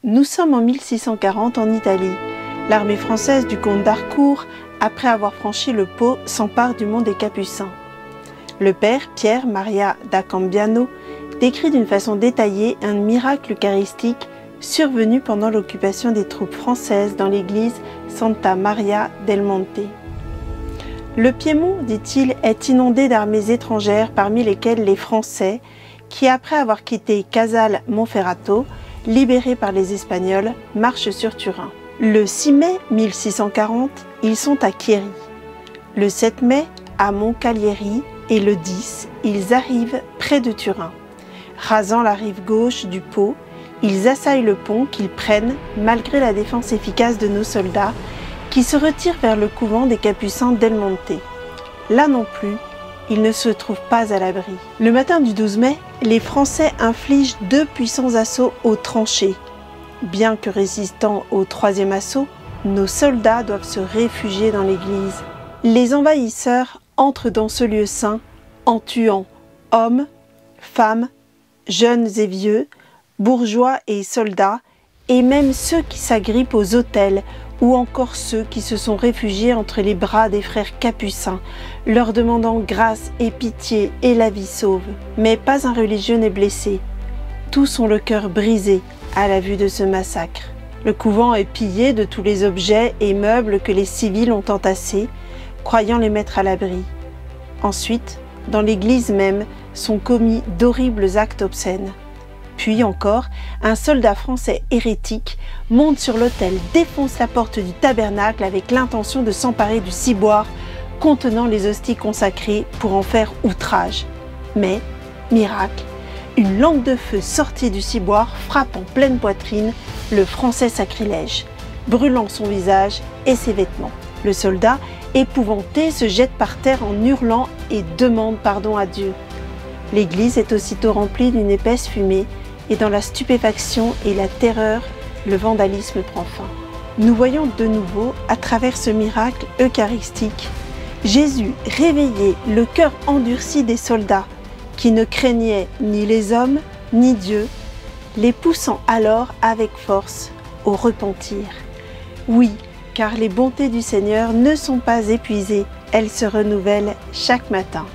Nous sommes en 1640 en Italie. L'armée française du comte d'Harcourt, après avoir franchi le Pô, s'empare du mont des Capucins. Le père, Pierre Maria da Cambiano, décrit d'une façon détaillée un miracle eucharistique survenu pendant l'occupation des troupes françaises dans l'église Santa Maria del Monte. Le Piémont, dit-il, est inondé d'armées étrangères, parmi lesquelles les Français, qui après avoir quitté Casal Monferrato, libérés par les Espagnols, marchent sur Turin. Le 6 mai 1640, ils sont à Chieri. Le 7 mai, à Moncalieri, et le 10, ils arrivent près de Turin. Rasant la rive gauche du Pô, ils assaillent le pont qu'ils prennent malgré la défense efficace de nos soldats qui se retirent vers le couvent des Capucins del Monte. Là non plus, ils ne se trouvent pas à l'abri. Le matin du 12 mai, les Français infligent 2 puissants assauts aux tranchées. Bien que résistant au 3e assaut, nos soldats doivent se réfugier dans l'église. Les envahisseurs entrent dans ce lieu saint en tuant hommes, femmes, jeunes et vieux, bourgeois et soldats, et même ceux qui s'agrippent aux autels, ou encore ceux qui se sont réfugiés entre les bras des frères capucins, leur demandant grâce et pitié et la vie sauve. Mais pas un religieux n'est blessé. Tous ont le cœur brisé à la vue de ce massacre. Le couvent est pillé de tous les objets et meubles que les civils ont entassés, croyant les mettre à l'abri. Ensuite, dans l'église même, sont commis d'horribles actes obscènes. Puis encore, un soldat français hérétique monte sur l'autel, défonce la porte du tabernacle avec l'intention de s'emparer du ciboire contenant les hosties consacrées pour en faire outrage. Mais, miracle, une lampe de feu sortie du ciboire frappe en pleine poitrine le français sacrilège, brûlant son visage et ses vêtements. Le soldat, épouvanté, se jette par terre en hurlant et demande pardon à Dieu. L'église est aussitôt remplie d'une épaisse fumée et dans la stupéfaction et la terreur, le vandalisme prend fin. Nous voyons de nouveau, à travers ce miracle eucharistique, Jésus réveiller le cœur endurci des soldats qui ne craignaient ni les hommes ni Dieu, les poussant alors avec force au repentir. Oui, car les bontés du Seigneur ne sont pas épuisées, elles se renouvellent chaque matin.